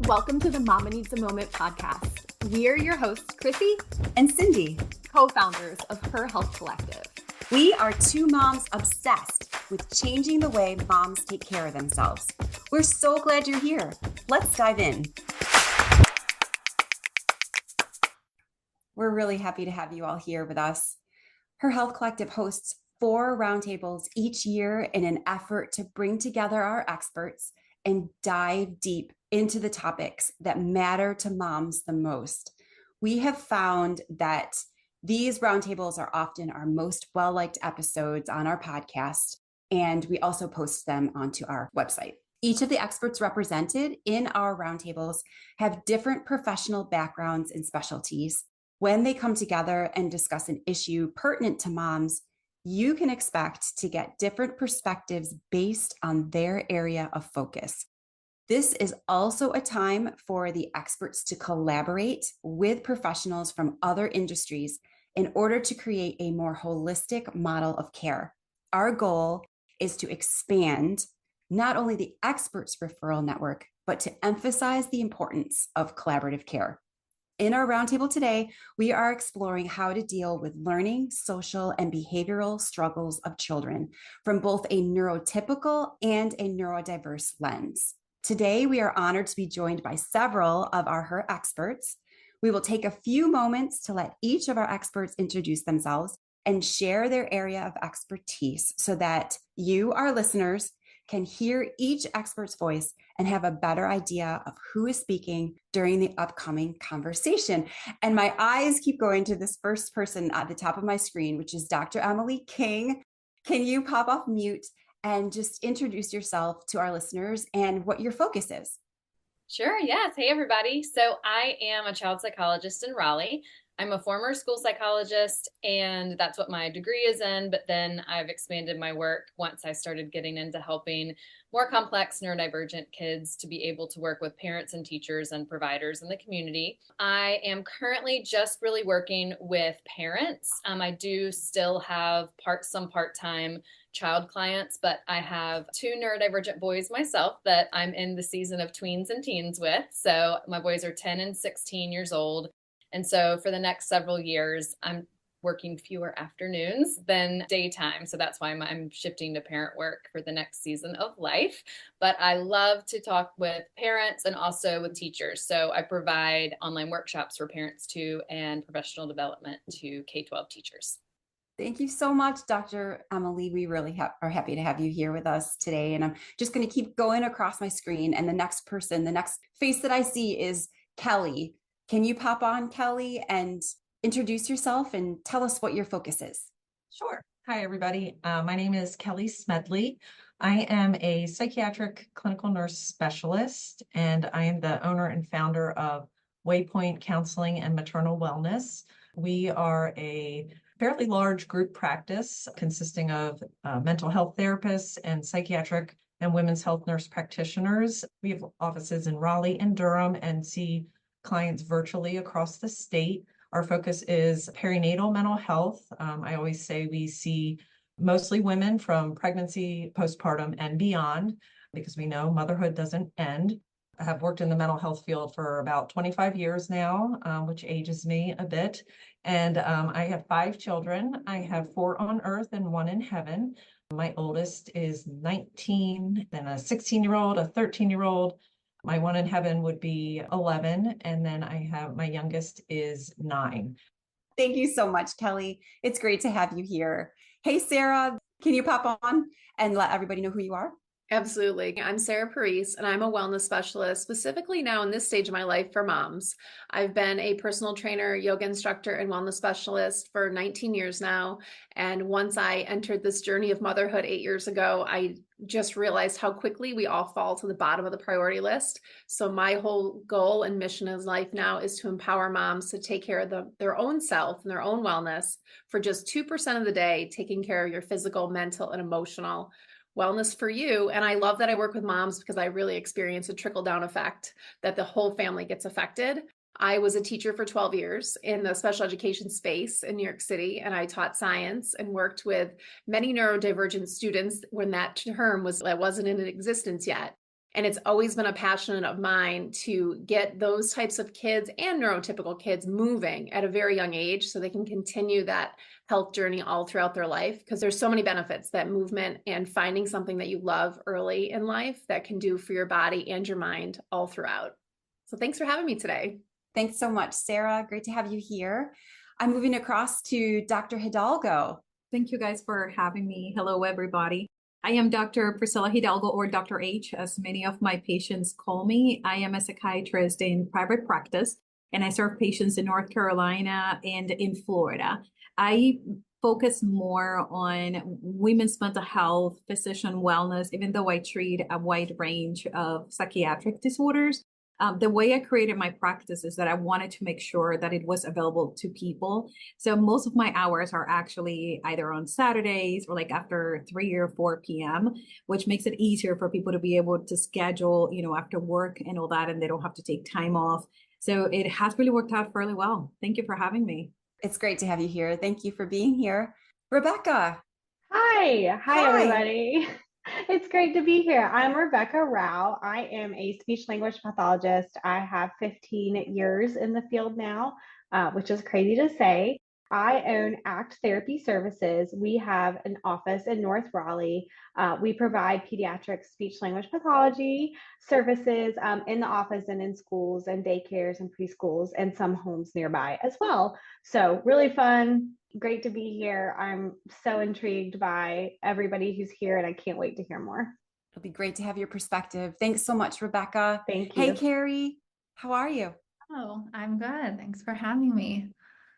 Welcome to the Mama Needs a Moment podcast. We are your hosts, Chrissy and Cindy, co-founders of Her Health Collective. We are two moms obsessed with changing the way moms take care of themselves. We're so glad you're here. Let's dive in. We're really happy to have you all here with us. Her Health Collective hosts 4 roundtables each year in an effort to bring together our experts and dive deep into the topics that matter to moms the most. We have found that these roundtables are often our most well-liked episodes on our podcast, and we also post them onto our website. Each of the experts represented in our roundtables have different professional backgrounds and specialties. When they come together and discuss an issue pertinent to moms, you can expect to get different perspectives based on their area of focus. This is also a time for the experts to collaborate with professionals from other industries in order to create a more holistic model of care. Our goal is to expand not only the experts' referral network, but to emphasize the importance of collaborative care. In our roundtable today, we are exploring how to deal with learning, social, and behavioral struggles of children from both a neurotypical and a neurodiverse lens. Today, we are honored to be joined by several of our Her experts. We will take a few moments to let each of our experts introduce themselves and share their area of expertise so that you, our listeners, can hear each expert's voice and have a better idea of who is speaking during the upcoming conversation. And my eyes keep going to this first person at the top of my screen, which is Dr. Emily King. Can you pop off mute and just introduce yourself to our listeners and what your focus is? Sure, yes. Hey, everybody. So I am a child psychologist in Raleigh. I'm a former school psychologist, and that's what my degree is in. But then I've expanded my work once I started getting into helping more complex neurodivergent kids to be able to work with parents and teachers and providers in the community. I am currently just really working with parents. I do still have some part-time child clients, but I have 2 neurodivergent boys myself that I'm in the season of tweens and teens with. So my boys are 10 and 16 years old. And so for the next several years, I'm working fewer afternoons than daytime. So that's why I'm shifting to parent work for the next season of life. But I love to talk with parents and also with teachers. So I provide online workshops for parents too, and professional development to K-12 teachers. Thank you so much, Dr. Emily. We really are happy to have you here with us today. And I'm just going to keep going across my screen. And the next face that I see is Kelly. Can you pop on, Kelly, and introduce yourself and tell us what your focus is? Sure. Hi, everybody. My name is Kelly Smedley. I am a psychiatric clinical nurse specialist, and I am the owner and founder of Waypoint Counseling and Maternal Wellness. We are a fairly large group practice consisting of mental health therapists and psychiatric and women's health nurse practitioners. We have offices in Raleigh and Durham and see clients virtually across the state. Our focus is perinatal mental health. I always say we see mostly women from pregnancy, postpartum, and beyond, because we know motherhood doesn't end. I have worked in the mental health field for about 25 years now, which ages me a bit. And I have 5 children. I have 4 on earth and 1 in heaven. My oldest is 19, then a 16-year-old, a 13-year-old. My 1 in heaven would be 11. And then I have my youngest is 9. Thank you so much, Kelly. It's great to have you here. Hey, Sarah, can you pop on and let everybody know who you are? Absolutely. I'm Sarah Parise, and I'm a wellness specialist, specifically now in this stage of my life for moms. I've been a personal trainer, yoga instructor, and wellness specialist for 19 years now. And once I entered this journey of motherhood 8 years ago, I just realized how quickly we all fall to the bottom of the priority list. So my whole goal and mission in life now is to empower moms to take care of their own self and their own wellness for just 2% of the day, taking care of your physical, mental, and emotional wellness for you. And I love that I work with moms because I really experience a trickle-down effect that the whole family gets affected. I was a teacher for 12 years in the special education space in New York City, and I taught science and worked with many neurodivergent students when that term wasn't in existence yet. And it's always been a passion of mine to get those types of kids and neurotypical kids moving at a very young age so they can continue that health journey all throughout their life, because there's so many benefits that movement and finding something that you love early in life that can do for your body and your mind all throughout. So thanks for having me today. Thanks so much, Sarah. Great to have you here. I'm moving across to Dr. Hidalgo. Thank you guys for having me. Hello, everybody. I am Dr. Priscilla Hidalgo, or Dr. H, as many of my patients call me. I am a psychiatrist in private practice, and I serve patients in North Carolina and in Florida. I focus more on women's mental health, physician wellness, even though I treat a wide range of psychiatric disorders. The way I created my practice is that I wanted to make sure that it was available to people. So most of my hours are actually either on Saturdays or like after 3 or 4 p.m., which makes it easier for people to be able to schedule, after work and all that, and they don't have to take time off. So it has really worked out fairly well. Thank you for having me. It's great to have you here. Thank you for being here. Rebecca. Hi Hi. everybody. It's great to be here. I'm Rebecca Rao. I am a speech language pathologist. I have 15 years in the field now, which is crazy to say. I own ACT Therapy Services. We have an office in North Raleigh. We provide pediatric speech language pathology services in the office and in schools and daycares and preschools and some homes nearby as well. So really fun. Great to be here. I'm so intrigued by everybody who's here, and I can't wait to hear more. It'll be great to have your perspective. Thanks so much, Rebecca. Thank you. Hey, Carrie. How are you? Oh, I'm good. Thanks for having me.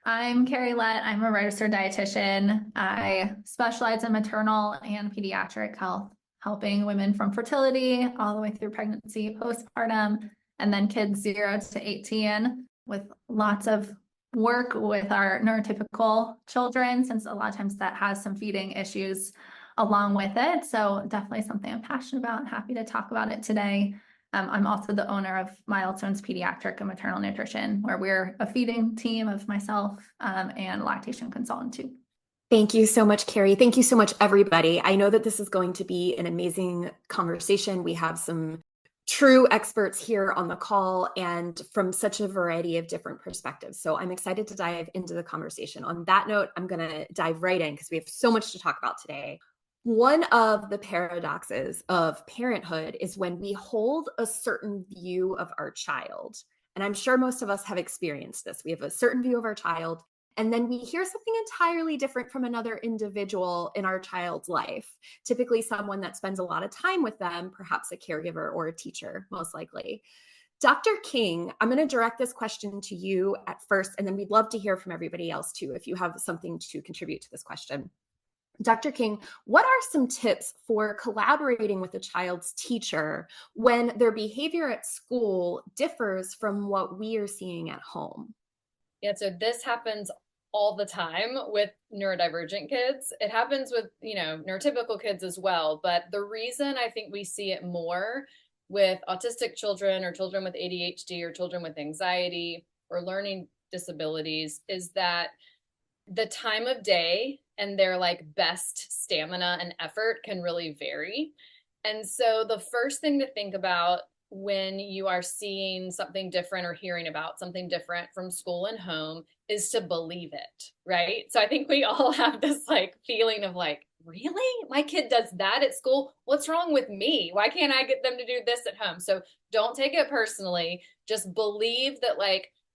I'm Carrie Lett. I'm a registered dietitian. I specialize in maternal and pediatric health, helping women from fertility all the way through pregnancy, postpartum, and then kids 0 to 18, with lots of work with our neurotypical children, since a lot of times that has some feeding issues along with it. So definitely something I'm passionate about and happy to talk about it today. I'm also the owner of Milestones Pediatric and Maternal Nutrition, where we're a feeding team of myself and lactation consultant too. Thank you so much, Carrie. Thank you so much, everybody. I know that this is going to be an amazing conversation. We have some true experts here on the call and from such a variety of different perspectives. So I'm excited to dive into the conversation. On that note, I'm going to dive right in because we have so much to talk about today. One of the paradoxes of parenthood is when we hold a certain view of our child. And I'm sure most of us have experienced this. We have a certain view of our child, and then we hear something entirely different from another individual in our child's life, typically someone that spends a lot of time with them, perhaps a caregiver or a teacher, most likely. Dr. King, I'm going to direct this question to you at first, and then we'd love to hear from everybody else too, if you have something to contribute to this question. Dr. King, what are some tips for collaborating with a child's teacher when their behavior at school differs from what we are seeing at home? Yeah, so this happens all the time with neurodivergent kids. It happens with, neurotypical kids as well. But the reason I think we see it more with autistic children or children with ADHD or children with anxiety or learning disabilities is that the time of day and their best stamina and effort can really vary. And so the first thing to think about when you are seeing something different or hearing about something different from school and home is to believe it, right? So I think we all have this feeling of really? My kid does that at school? What's wrong with me? Why can't I get them to do this at home? So don't take it personally. Just believe that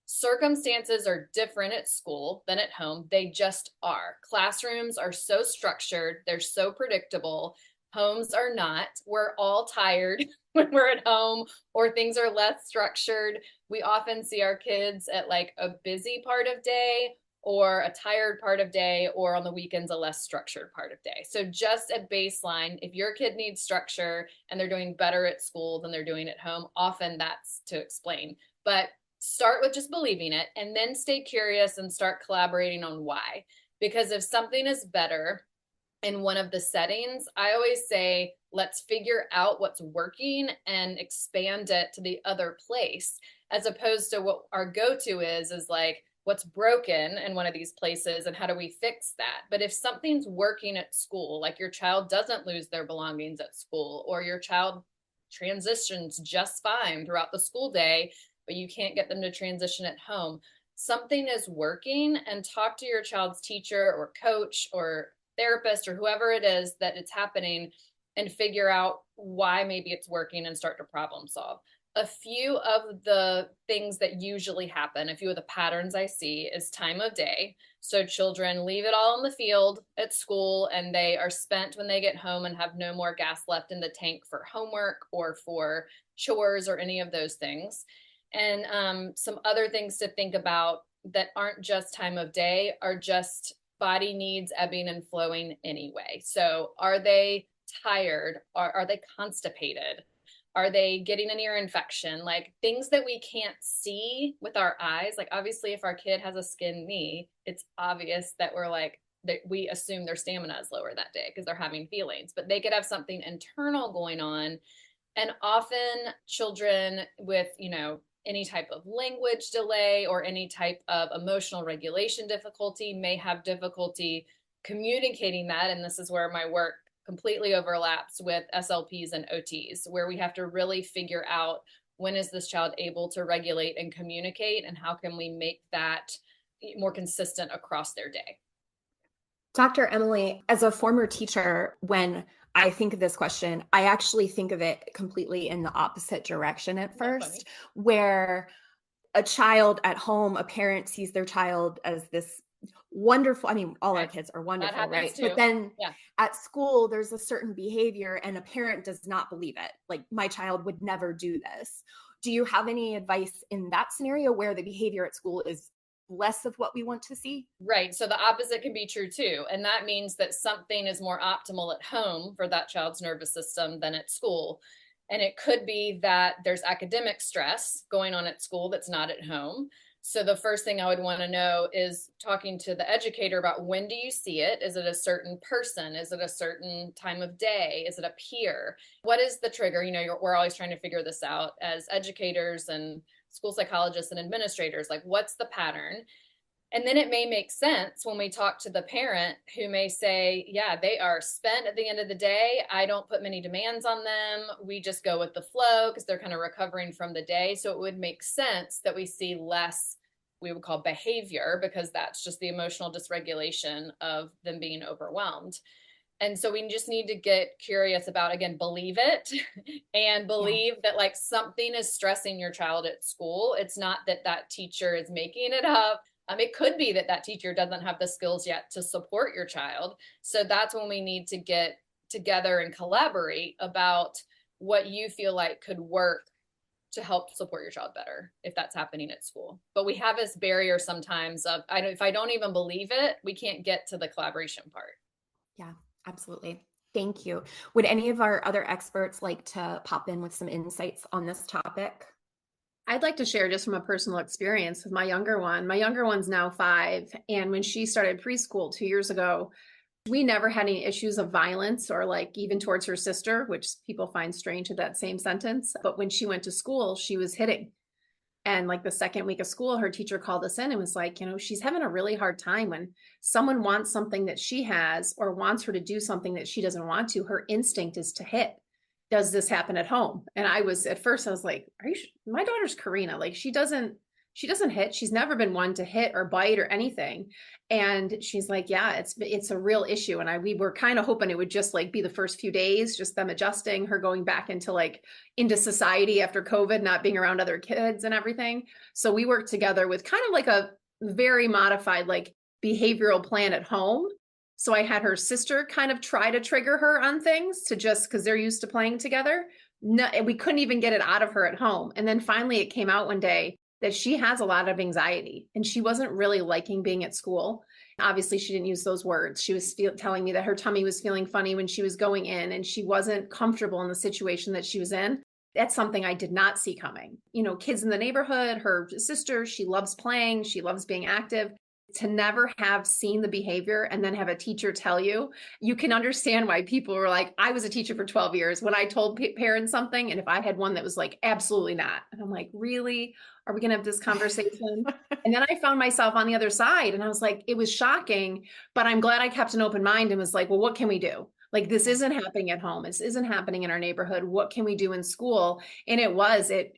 circumstances are different at school than at home. They just are. Classrooms are so structured. They're so predictable. Homes are not. We're all tired when we're at home or things are less structured. We often see our kids at a busy part of day or a tired part of day, or on the weekends, a less structured part of day. So just at baseline, if your kid needs structure and they're doing better at school than they're doing at home, often that's to explain. But start with just believing it and then stay curious and start collaborating on why. Because if something is better in one of the settings, I always say, let's figure out what's working and expand it to the other place, as opposed to what our go-to is what's broken in one of these places and how do we fix that? But if something's working at school, like your child doesn't lose their belongings at school, or your child transitions just fine throughout the school day, but you can't get them to transition at home. Something is working, and talk to your child's teacher or coach or therapist or whoever it is that it's happening and figure out why maybe it's working and start to problem solve. A few of the things that usually happen, a few of the patterns I see is time of day. So children leave it all in the field at school and they are spent when they get home and have no more gas left in the tank for homework or for chores or any of those things. And some other things to think about that aren't just time of day are just body needs ebbing and flowing anyway. So are they tired? Are they constipated? Are they getting an ear infection? Like things that we can't see with our eyes. Like obviously if our kid has a skinned knee, it's obvious that we're like, that we assume their stamina is lower that day because they're having feelings, but they could have something internal going on. And often children with, any type of language delay or any type of emotional regulation difficulty may have difficulty communicating that. And this is where my work completely overlaps with SLPs and OTs, where we have to really figure out when is this child able to regulate and communicate, and how can we make that more consistent across their day. Dr. Emily, as a former teacher, when I think of this question, I actually think of it completely in the opposite direction at first, where a child at home, a parent sees their child as this wonderful, all our kids are wonderful, right? Too. But then at school, there's a certain behavior and a parent does not believe it. Like, my child would never do this. Do you have any advice in that scenario where the behavior at school is less of what we want to see? Right. So the opposite can be true too. And that means that something is more optimal at home for that child's nervous system than at school. And it could be that there's academic stress going on at school that's not at home. So the first thing I would want to know is talking to the educator about, when do you see it? Is it a certain person? Is it a certain time of day? Is it a peer? What is the trigger? We're always trying to figure this out as educators and school psychologists and administrators, like what's the pattern? And then it may make sense when we talk to the parent who may say, yeah, they are spent at the end of the day. I don't put many demands on them. We just go with the flow because they're kind of recovering from the day. So it would make sense that we see less, we would call behavior, because that's just the emotional dysregulation of them being overwhelmed. And so we just need to get curious about, again, believe it and believe that like something is stressing your child at school. It's not that that teacher is making it up. It could be that that teacher doesn't have the skills yet to support your child. So that's when we need to get together and collaborate about what you feel like could work to help support your child better if that's happening at school. But we have this barrier sometimes of, if I don't even believe it, we can't get to the collaboration part. Yeah. Absolutely. Thank you. Would any of our other experts like to pop in with some insights on this topic? I'd like to share just from a personal experience with my younger one. My younger one's now 5. And when she started preschool 2 years ago, we never had any issues of violence or like even towards her sister, which people find strange at that same sentence. But when she went to school, she was hitting. And like the second week of school, her teacher called us in and was like, she's having a really hard time when someone wants something that she has or wants her to do something that she doesn't want to. Her instinct is to hit. Does this happen at home? And I was like, are you my daughter's Karina. Like she doesn't hit. She's never been one to hit or bite or anything. And she's like, yeah, it's a real issue. And we were kind of hoping it would just like be the first few days, just them adjusting, her going back into society after COVID, not being around other kids and everything. So we worked together with kind of like a very modified like behavioral plan at home. So I had her sister kind of try to trigger her on things to just because they're used to playing together. No, we couldn't even get it out of her at home. And then finally it came out one day that she has a lot of anxiety and she wasn't really liking being at school. Obviously, she didn't use those words. She was telling me that her tummy was feeling funny when she was going in and she wasn't comfortable in the situation that she was in. That's something I did not see coming. Kids in the neighborhood, her sister, she loves playing. She loves being active. To never have seen the behavior and then have a teacher tell you, you can understand why people were like, I was a teacher for 12 years when I told parents something. And if I had one that was like, absolutely not. And I'm like, really? Are we going to have this conversation? And then I found myself on the other side and I was like, it was shocking, but I'm glad I kept an open mind and was like, well, what can we do? Like, this isn't happening at home. This isn't happening in our neighborhood. What can we do in school? And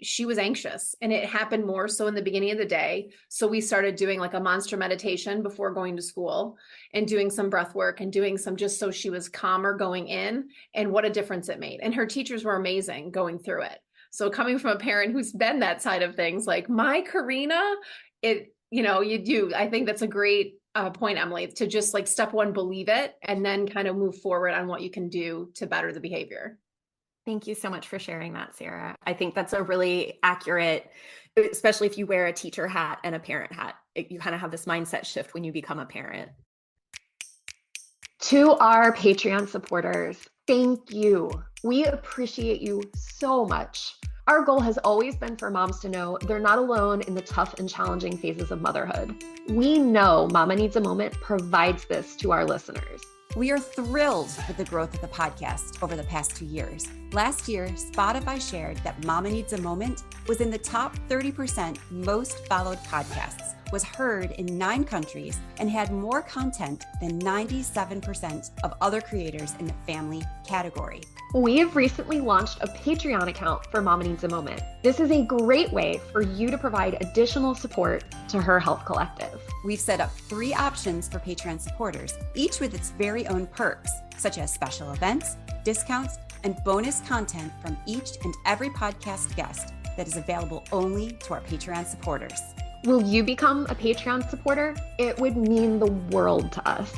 she was anxious, and it happened more so in the beginning of the day. So we started doing like a monster meditation before going to school and doing some breath work and doing some, just so she was calmer going in, and what a difference it made. And her teachers were amazing going through it. So coming from a parent who's been that side of things, like my Karina, I think that's a great point, Emily, to just like step one, believe it, and then kind of move forward on what you can do to better the behavior. Thank you so much for sharing that, Sarah. I think that's a really accurate, especially if you wear a teacher hat and a parent hat. You kind of have this mindset shift when you become a parent. To our Patreon supporters, thank you. We appreciate you so much. Our goal has always been for moms to know they're not alone in the tough and challenging phases of motherhood. We know Mama Needs a Moment provides this to our listeners. We are thrilled with the growth of the podcast over the past 2 years. Last year, Spotify shared that Mama Needs a Moment was in the top 30% most followed podcasts, was heard in 9 countries, and had more content than 97% of other creators in the family category. We have recently launched a Patreon account for Mama Needs a Moment. This is a great way for you to provide additional support to Her Health Collective. We've set up 3 options for Patreon supporters, each with its very own perks, such as special events, discounts, and bonus content from each and every podcast guest that is available only to our Patreon supporters. Will you become a Patreon supporter? It would mean the world to us.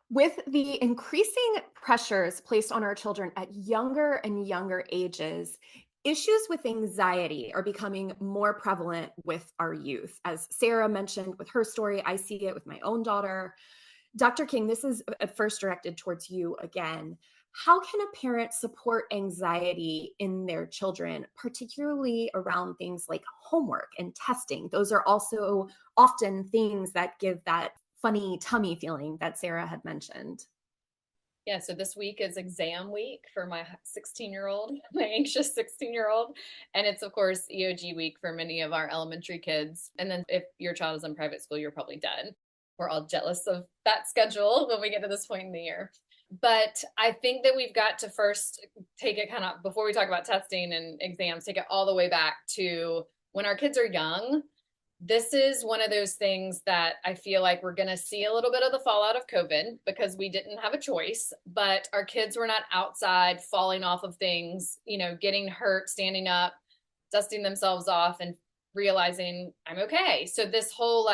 With the increasing pressures placed on our children at younger and younger ages, issues with anxiety are becoming more prevalent with our youth. As Sarah mentioned with her story, I see it with my own daughter. Dr. King, this is at first directed towards you again. How can a parent support anxiety in their children, particularly around things like homework and testing? Those are also often things that give that funny tummy feeling that Sarah had mentioned. Yeah, so this week is exam week for my 16-year-old, my anxious 16-year-old. And it's, of course, EOG week for many of our elementary kids. And then if your child is in private school, you're probably done. We're all jealous of that schedule when we get to this point in the year. But I think that we've got to first take it kind of, before we talk about testing and exams, take it all the way back to when our kids are young. This is one of those things that I feel like we're going to see a little bit of the fallout of COVID because we didn't have a choice, but our kids were not outside falling off of things, getting hurt, standing up, dusting themselves off and realizing I'm okay. So this whole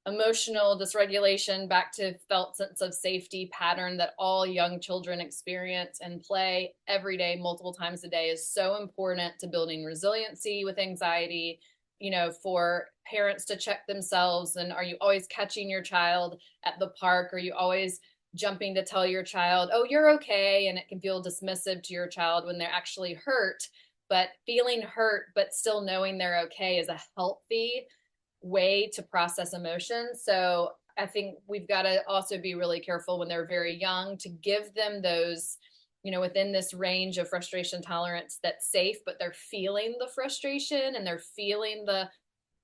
emotional dysregulation, back to felt sense of safety pattern that all young children experience and play every day, multiple times a day, is so important to building resiliency with anxiety. For parents to check themselves. And are you always catching your child at the park? Are you always jumping to tell your child, oh, you're okay? And it can feel dismissive to your child when they're actually hurt. But feeling hurt, but still knowing they're okay is a healthy way to process emotions. So I think we've got to also be really careful when they're very young to give them those within this range of frustration tolerance that's safe, but they're feeling the frustration and they're feeling the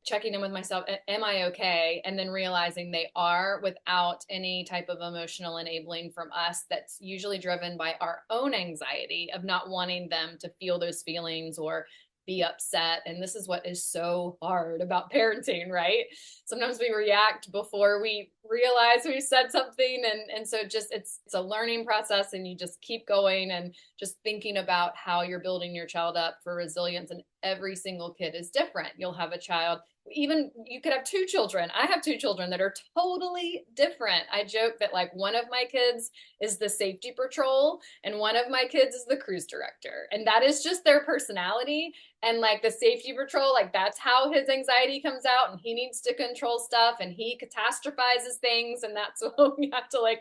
checking in with myself, am I okay? And then realizing they are without any type of emotional enabling from us that's usually driven by our own anxiety of not wanting them to feel those feelings or be upset. And this is what is so hard about parenting, right? Sometimes we react before we realize we said something. And so just it's a learning process, and you just keep going and just thinking about how you're building your child up for resilience. And every single kid is different. You'll have a child, even you could have 2 children. I have 2 children that are totally different. I joke that one of my kids is the safety patrol and one of my kids is the cruise director. And that is just their personality. And the safety patrol, that's how his anxiety comes out, and he needs to control stuff and he catastrophizes things. And that's what we have to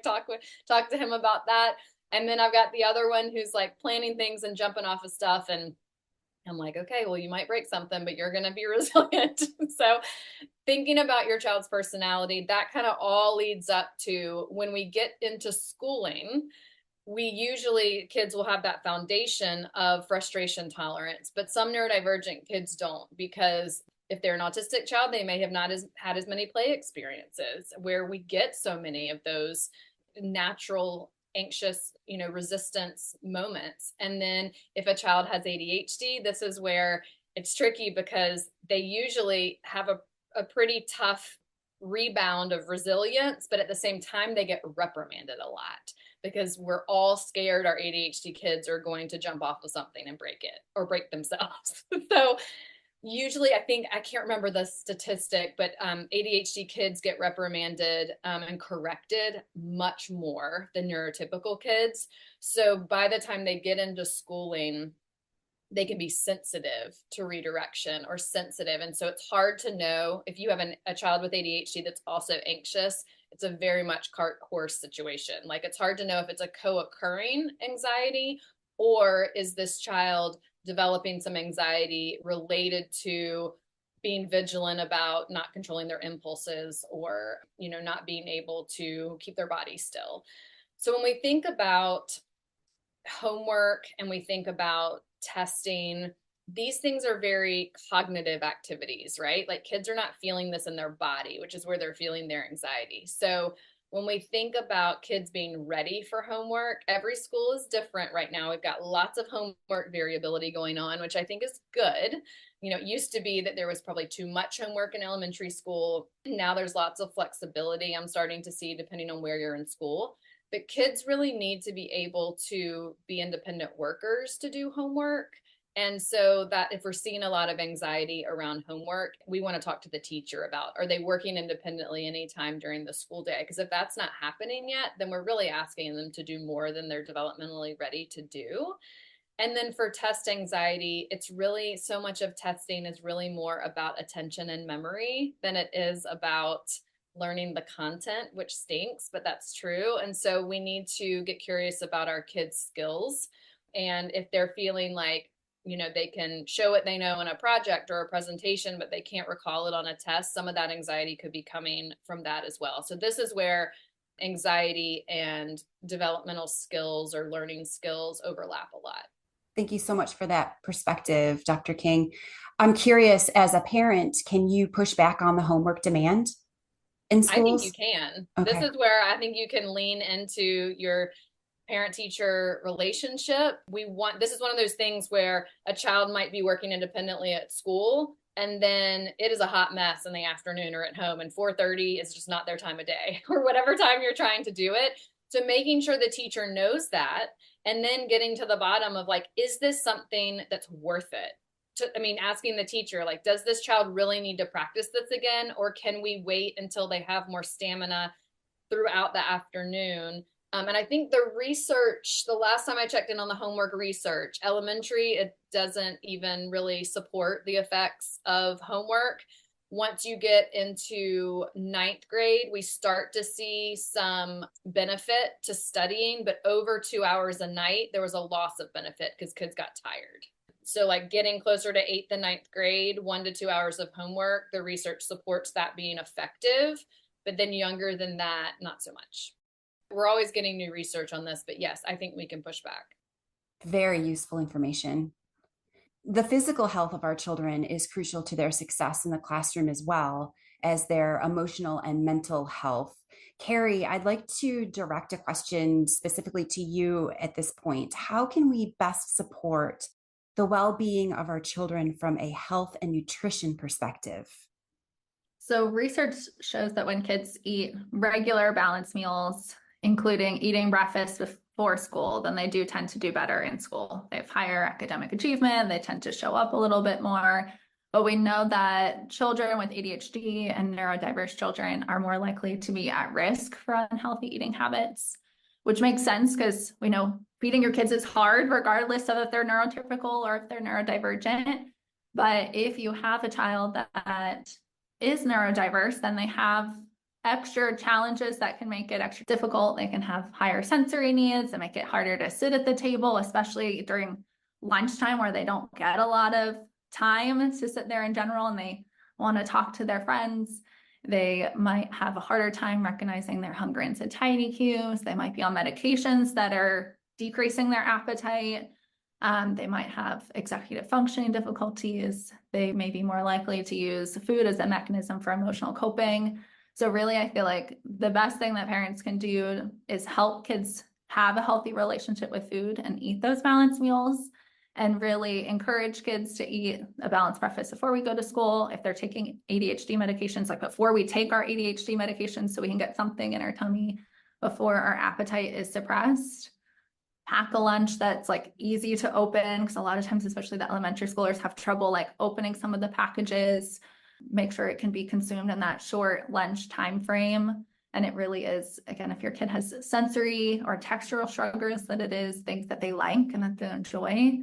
talk to him about that. And then I've got the other one who's planning things and jumping off of stuff. And I'm okay, well, you might break something, but you're going to be resilient. So thinking about your child's personality, that kind of all leads up to when we get into schooling, kids will have that foundation of frustration tolerance, but some neurodivergent kids don't, because If they're an autistic child, they may have not had as many play experiences where we get so many of those natural anxious, resistance moments. And then if a child has ADHD, this is where it's tricky because they usually have a pretty tough rebound of resilience, but at the same time, they get reprimanded a lot because we're all scared our ADHD kids are going to jump off of something and break it or break themselves. So usually, I can't remember the statistic, but ADHD kids get reprimanded and corrected much more than neurotypical kids. So by the time they get into schooling, they can be sensitive to redirection or sensitive. And so it's hard to know if you have a child with ADHD that's also anxious. It's a very much cart horse situation. Like, it's hard to know if it's a co-occurring anxiety or is this child developing some anxiety related to being vigilant about not controlling their impulses or, not being able to keep their body still. So when we think about homework and we think about testing, these things are very cognitive activities, right? Like, kids are not feeling this in their body, which is where they're feeling their anxiety. So when we think about kids being ready for homework, every school is different right now. We've got lots of homework variability going on, which I think is good. It used to be that there was probably too much homework in elementary school. Now there's lots of flexibility I'm starting to see depending on where you're in school. But kids really need to be able to be independent workers to do homework. And so that if we're seeing a lot of anxiety around homework, we want to talk to the teacher about, are they working independently anytime during the school day? Because if that's not happening yet, then we're really asking them to do more than they're developmentally ready to do. And then for test anxiety, it's really so much of testing is really more about attention and memory than it is about learning the content, which stinks, but that's true. And so we need to get curious about our kids' skills. And if they're feeling like, they can show what they know in a project or a presentation, but they can't recall it on a test, some of that anxiety could be coming from that as well. So this is where anxiety and developmental skills or learning skills overlap a lot. Thank you so much for that perspective, Dr. King. I'm curious, as a parent, can you push back on the homework demand in schools? I think you can. Okay. This is where I think you can lean into your parent-teacher relationship. This is one of those things where a child might be working independently at school, and then it is a hot mess in the afternoon or at home, and 4:30 is just not their time of day, or whatever time you're trying to do it. So making sure the teacher knows that, and then getting to the bottom of, like, is this something that's worth it? Asking the teacher, like, does this child really need to practice this again? Or can we wait until they have more stamina throughout the afternoon? And I think the research, the last time I checked in on the homework research, elementary, it doesn't even really support the effects of homework. Once you get into 9th grade, we start to see some benefit to studying, but over 2 hours a night, there was a loss of benefit because kids got tired. So like getting closer to 8th and 9th grade, 1 to 2 hours of homework, the research supports that being effective, but then younger than that, not so much. We're always getting new research on this, but yes, I think we can push back. Very useful information. The physical health of our children is crucial to their success in the classroom as well as their emotional and mental health. Carrie, I'd like to direct a question specifically to you at this point. How can we best support the well-being of our children from a health and nutrition perspective? So research shows that when kids eat regular balanced meals, including eating breakfast before school, then they do tend to do better in school. They have higher academic achievement. They tend to show up a little bit more. But we know that children with ADHD and neurodiverse children are more likely to be at risk for unhealthy eating habits, which makes sense because we know feeding your kids is hard, regardless of if they're neurotypical or if they're neurodivergent. But if you have a child that is neurodiverse, then they have extra challenges that can make it extra difficult. They can have higher sensory needs and make it harder to sit at the table, especially during lunchtime where they don't get a lot of time to sit there in general and they want to talk to their friends. They might have a harder time recognizing their hunger and satiety cues. They might be on medications that are decreasing their appetite. They might have executive functioning difficulties. They may be more likely to use food as a mechanism for emotional coping. So really, I feel like the best thing that parents can do is help kids have a healthy relationship with food and eat those balanced meals, and really encourage kids to eat a balanced breakfast before we go to school. If they're taking ADHD medications, like before we take our ADHD medications, so we can get something in our tummy before our appetite is suppressed. Pack a lunch that's like easy to open, because a lot of times, especially the elementary schoolers, have trouble like opening some of the packages. Make sure it can be consumed in that short lunch time frame. And it really is, again, if your kid has sensory or textural struggles, that it is things that they like and that they enjoy.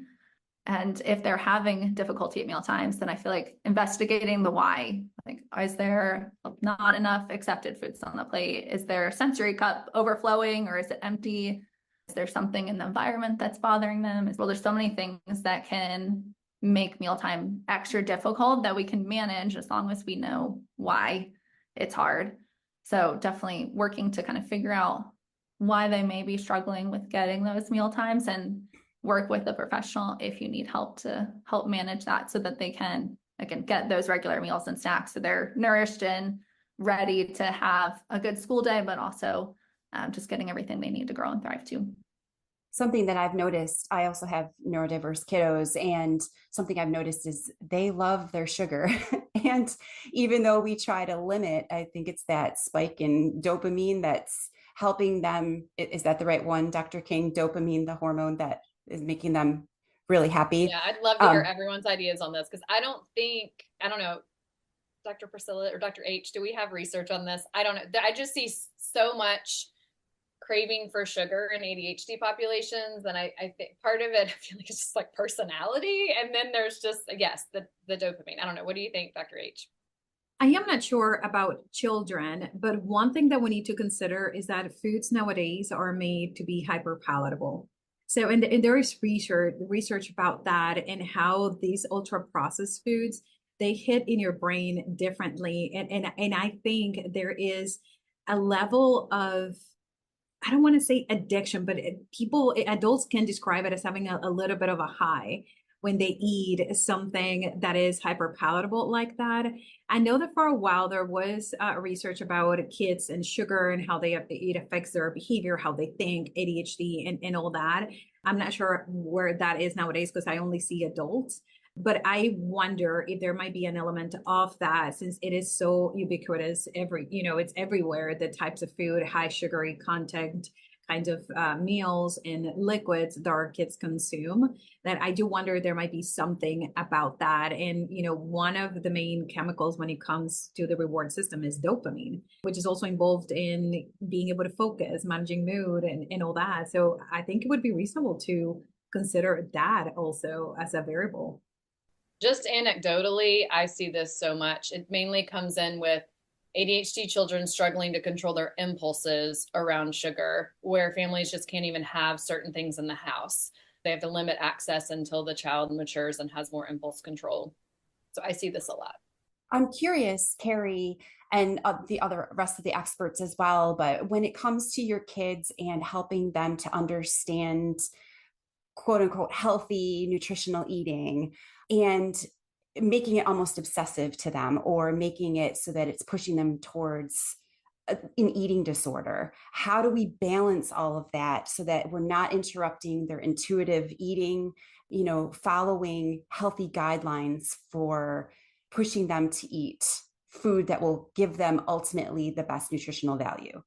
And if they're having difficulty at meal times, then I feel like investigating the why. Like, is there not enough accepted foods on the plate? Is their sensory cup overflowing, or is it empty? Is there something in the environment that's bothering them? Well, there's so many things that can make mealtime extra difficult that we can manage as long as we know why it's hard. So definitely working to kind of figure out why they may be struggling with getting those meal times, and work with a professional if you need help to help manage that, so that they can, again, get those regular meals and snacks so they're nourished and ready to have a good school day, but also just getting everything they need to grow and thrive too. Something that I've noticed, I also have neurodiverse kiddos, and something I've noticed is they love their sugar. And even though we try to limit, I think it's that spike in dopamine that's helping them. Is that the right one, Dr. King? Dopamine, the hormone that is making them really happy. Yeah, I'd love to hear everyone's ideas on this, because I don't know, Dr. Priscilla or Dr. H, do we have research on this? I don't know. I just see so much craving for sugar in ADHD populations. And I think part of it, I feel like it's just like personality. And then there's just, yes, the dopamine. I don't know. What do you think, Dr. H? I am not sure about children, but one thing that we need to consider is that foods nowadays are made to be hyper palatable. So, and there is research about that, and how these ultra processed foods, they hit in your brain differently. And I think there is a level of, I don't want to say addiction, but adults can describe it as having a little bit of a high when they eat something that is hyper palatable like that. I know that for a while there was research about kids and sugar and how it affects their behavior, how they think, ADHD and all that. I'm not sure where that is nowadays, because I only see adults. But I wonder if there might be an element of that, since it is so ubiquitous, it's everywhere, the types of food, high sugary content kind of meals and liquids that our kids consume, that I do wonder there might be something about that. And, one of the main chemicals when it comes to the reward system is dopamine, which is also involved in being able to focus, managing mood and all that. So I think it would be reasonable to consider that also as a variable. Just anecdotally, I see this so much. It mainly comes in with ADHD children struggling to control their impulses around sugar, where families just can't even have certain things in the house. They have to limit access until the child matures and has more impulse control. So I see this a lot. I'm curious, Carrie, and the rest of the experts as well, but when it comes to your kids and helping them to understand quote unquote healthy nutritional eating, and making it almost obsessive to them, or making it so that it's pushing them towards an eating disorder. How do we balance all of that so that we're not interrupting their intuitive eating, following healthy guidelines for pushing them to eat food that will give them ultimately the best nutritional value?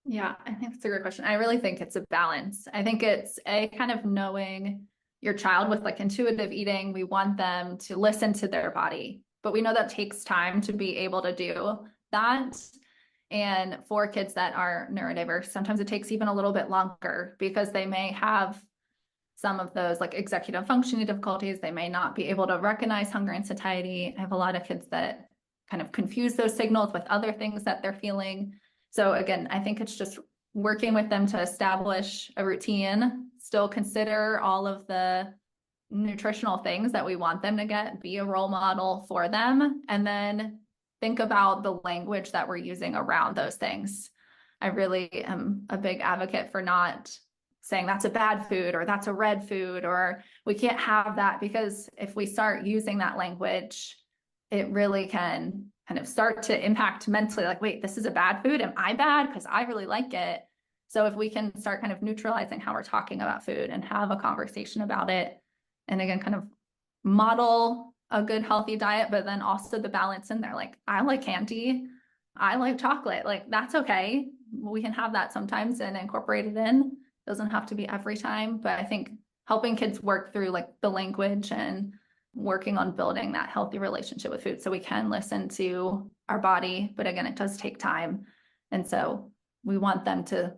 Yeah, I think that's a great question. I really think it's a balance. I think it's a kind of knowing your child with like intuitive eating. We want them to listen to their body, but we know that takes time to be able to do that. And for kids that are neurodiverse, sometimes it takes even a little bit longer, because they may have some of those like executive functioning difficulties. They may not be able to recognize hunger and satiety. I have a lot of kids that kind of confuse those signals with other things that they're feeling. So again, I think it's just working with them to establish a routine, still consider all of the nutritional things that we want them to get, be a role model for them, and then think about the language that we're using around those things. I really am a big advocate for not saying that's a bad food or that's a red food, or we can't have that, because if we start using that language, it really can kind of start to impact mentally, like, wait, this is a bad food. Am I bad? Because I really like it. So if we can start kind of neutralizing how we're talking about food and have a conversation about it, and again, kind of model a good, healthy diet, but then also the balance in there. Like, I like candy, I like chocolate, like that's okay. We can have that sometimes and incorporate it in. It doesn't have to be every time, but I think helping kids work through like the language and working on building that healthy relationship with food so we can listen to our body. But again, it does take time. And so we want them to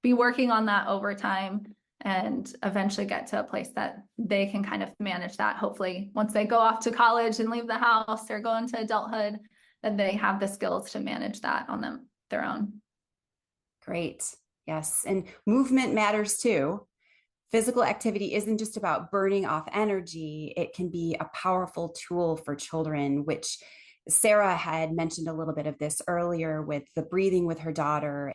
be working on that over time and eventually get to a place that they can kind of manage that. Hopefully, once they go off to college and leave the house or go into adulthood, that they have the skills to manage that on their own. Great. Yes. And movement matters too. Physical activity isn't just about burning off energy. It can be a powerful tool for children, which Sarah had mentioned a little bit of this earlier with the breathing with her daughter.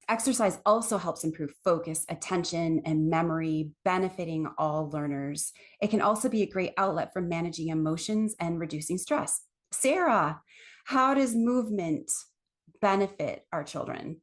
Exercise also helps improve focus, attention, and memory, benefiting all learners. It can also be a great outlet for managing emotions and reducing stress. Sarah, how does movement benefit our children?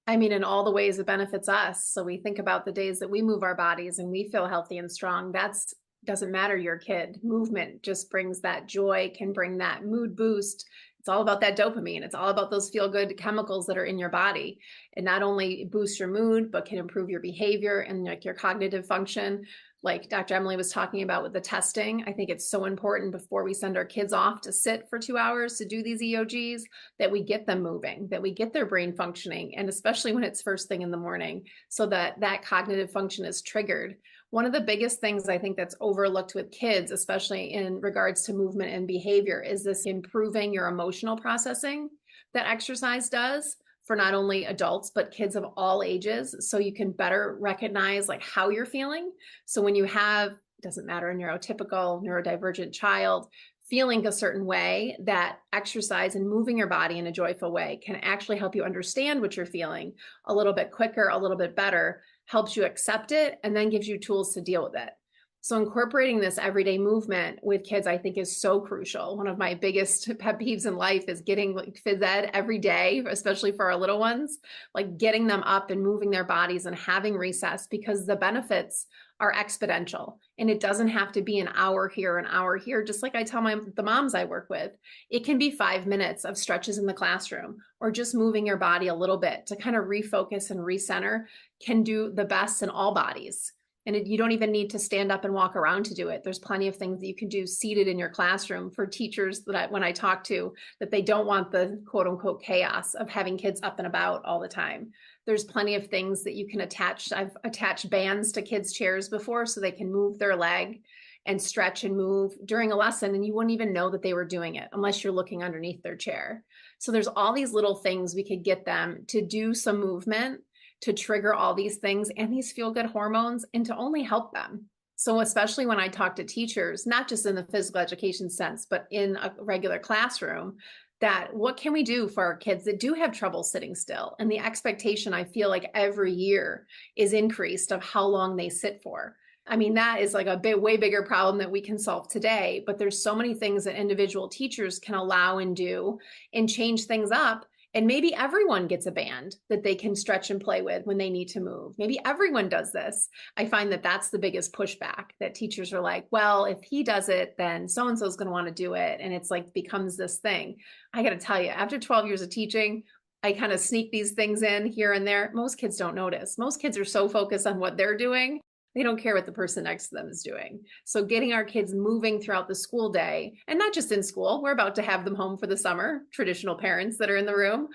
I mean, in all the ways it benefits us. So we think about the days that we move our bodies and we feel healthy and strong. That's doesn't matter your kid. Movement just brings that joy, can bring that mood boost. It's all about that dopamine. It's all about those feel-good chemicals that are in your body. It not only boosts your mood, but can improve your behavior and like your cognitive function. Like Dr. Emily was talking about with the testing, I think it's so important before we send our kids off to sit for 2 hours to do these EOGs, that we get them moving, that we get their brain functioning, and especially when it's first thing in the morning, so that that cognitive function is triggered. One of the biggest things I think that's overlooked with kids, especially in regards to movement and behavior, is this improving your emotional processing that exercise does for not only adults, but kids of all ages. So you can better recognize like how you're feeling. So when you have, doesn't matter, a neurotypical, neurodivergent child feeling a certain way, that exercise and moving your body in a joyful way can actually help you understand what you're feeling a little bit quicker, a little bit better, helps you accept it, and then gives you tools to deal with it. So incorporating this everyday movement with kids, I think, is so crucial. One of my biggest pet peeves in life is getting like phys ed every day, especially for our little ones, like getting them up and moving their bodies and having recess, because the benefits are exponential. And it doesn't have to be an hour here, an hour here. Just like I tell the moms I work with, it can be 5 minutes of stretches in the classroom, or just moving your body a little bit to kind of refocus and recenter can do the best in all bodies. And you don't even need to stand up and walk around to do it. There's plenty of things that you can do seated in your classroom for teachers that when I talk to, that they don't want the quote unquote chaos of having kids up and about all the time. There's plenty of things that you can attach. I've attached bands to kids' chairs before so they can move their leg and stretch and move during a lesson, and you wouldn't even know that they were doing it unless you're looking underneath their chair. So there's all these little things we could get them to do some movement to trigger all these things and these feel-good hormones, and to only help them. So especially when I talk to teachers, not just in the physical education sense, but in a regular classroom, that what can we do for our kids that do have trouble sitting still? And the expectation, I feel like every year, is increased of how long they sit for. I mean, that is like a way bigger problem that we can solve today, but there's so many things that individual teachers can allow and do and change things up. And maybe everyone gets a band that they can stretch and play with when they need to move. Maybe everyone does this. I find that that's the biggest pushback, that teachers are like, well, if he does it, then so-and-so is going to want to do it. And it's like becomes this thing. I got to tell you, after 12 years of teaching, I kind of sneak these things in here and there. Most kids don't notice. Most kids are so focused on what they're doing, they don't care what the person next to them is doing. So getting our kids moving throughout the school day, and not just in school, we're about to have them home for the summer, traditional parents that are in the room,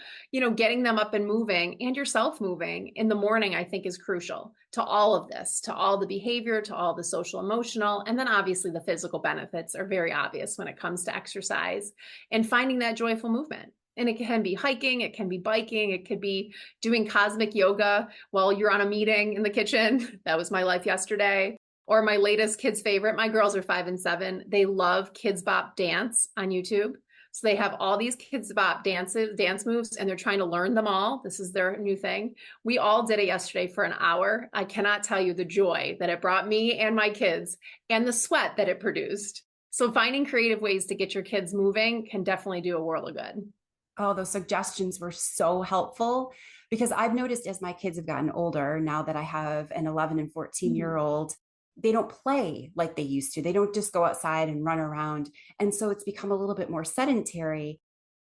getting them up and moving, and yourself moving in the morning, I think, is crucial to all of this, to all the behavior, to all the social emotional, and then obviously the physical benefits are very obvious when it comes to exercise and finding that joyful movement. And it can be hiking, it can be biking, it could be doing cosmic yoga while you're on a meeting in the kitchen. That was my life yesterday. Or my latest kids' favorite, my girls are 5 and 7. They love Kids Bop Dance on YouTube. So they have all these Kids Bop dance moves, and they're trying to learn them all. This is their new thing. We all did it yesterday for an hour. I cannot tell you the joy that it brought me and my kids, and the sweat that it produced. So finding creative ways to get your kids moving can definitely do a world of good. Oh, those suggestions were so helpful, because I've noticed as my kids have gotten older, now that I have an 11 and 14-year-old, they don't play like they used to. They don't just go outside and run around. And so it's become a little bit more sedentary,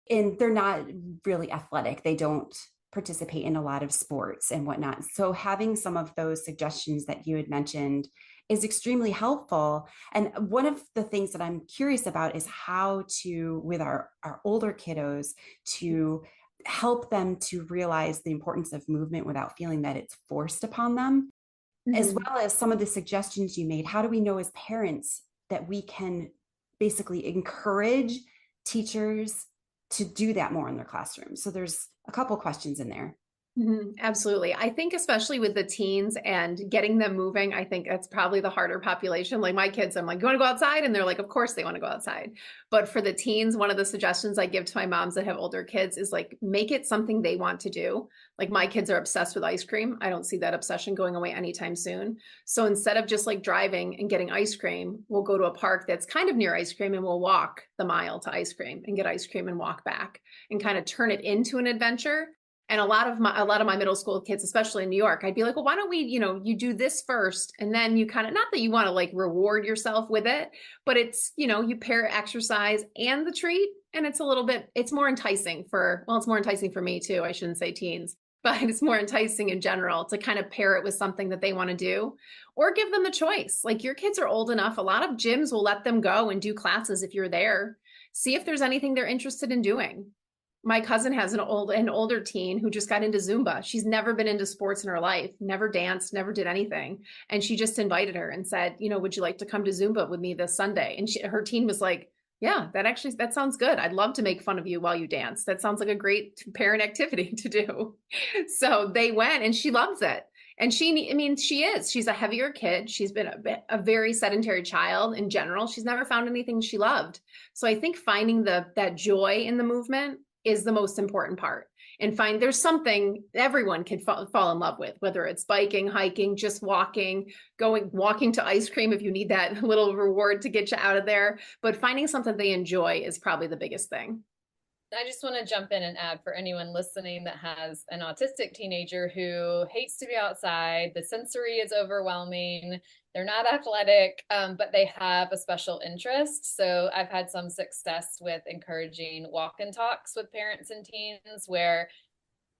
and they're not really athletic. They don't participate in a lot of sports and whatnot. So having some of those suggestions that you had mentioned is extremely helpful. And one of the things that I'm curious about is how to, with our older kiddos, to help them to realize the importance of movement without feeling that it's forced upon them. As well as some of the suggestions you made. How do we know as parents that we can basically encourage teachers to do that more in their classrooms? So there's a couple questions in there. Absolutely. I think especially with the teens and getting them moving, I think that's probably the harder population. Like my kids, I'm like, you want to go outside? And they're like, of course they want to go outside. But for the teens, one of the suggestions I give to my moms that have older kids is like, make it something they want to do. Like my kids are obsessed with ice cream. I don't see that obsession going away anytime soon. So instead of just like driving and getting ice cream, we'll go to a park that's kind of near ice cream, and we'll walk the mile to ice cream and get ice cream and walk back, and kind of turn it into an adventure. And a lot of my middle school kids, especially in New York, I'd be like, well, why don't we, you do this first, and then you kind of, not that you want to like reward yourself with it, but it's, you pair exercise and the treat, and it's more enticing it's more enticing for me too. I shouldn't say teens, but it's more enticing in general to kind of pair it with something that they want to do, or give them the choice. Like your kids are old enough. A lot of gyms will let them go and do classes if you're there. See if there's anything they're interested in doing. My cousin has an older teen who just got into Zumba. She's never been into sports in her life, never danced, never did anything. And she just invited her and said, would you like to come to Zumba with me this Sunday? And her teen was like, yeah, that sounds good. I'd love to make fun of you while you dance. That sounds like a great parent activity to do. So they went, and she loves it. And she's a heavier kid. She's been a very sedentary child in general. She's never found anything she loved. So I think finding that joy in the movement is the most important part, and there's something everyone can fall in love with, whether it's biking, hiking, just walking to ice cream if you need that little reward to get you out of there. But finding something they enjoy is probably the biggest thing. I just want to jump in and add, for anyone listening that has an autistic teenager who hates to be outside, the sensory is overwhelming, they're not athletic, but they have a special interest. So I've had some success with encouraging walk and talks with parents and teens, where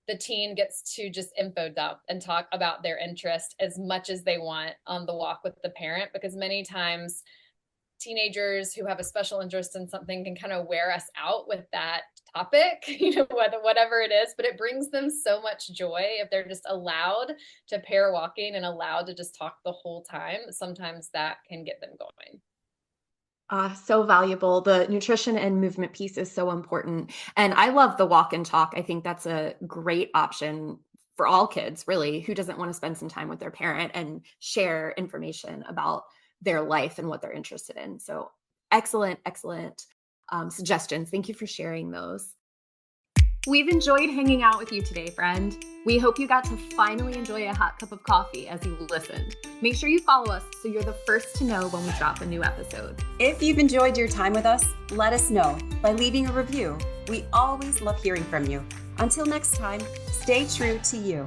the teen gets to just info dump and talk about their interest as much as they want on the walk with the parent, because many times teenagers who have a special interest in something can kind of wear us out with that topic, whatever it is, but it brings them so much joy if they're just allowed to pair walking and allowed to just talk the whole time. Sometimes that can get them going. So valuable. The nutrition and movement piece is so important. And I love the walk and talk. I think that's a great option for all kids, really, who doesn't want to spend some time with their parent and share information about their life and what they're interested in. So excellent suggestions. Thank you for sharing those. We've enjoyed hanging out with you today, friend. We hope you got to finally enjoy a hot cup of coffee as you listened. Make sure you follow us so you're the first to know when we drop a new episode. If you've enjoyed your time with us, let us know by leaving a review. We always love hearing from you. Until next time, stay true to you.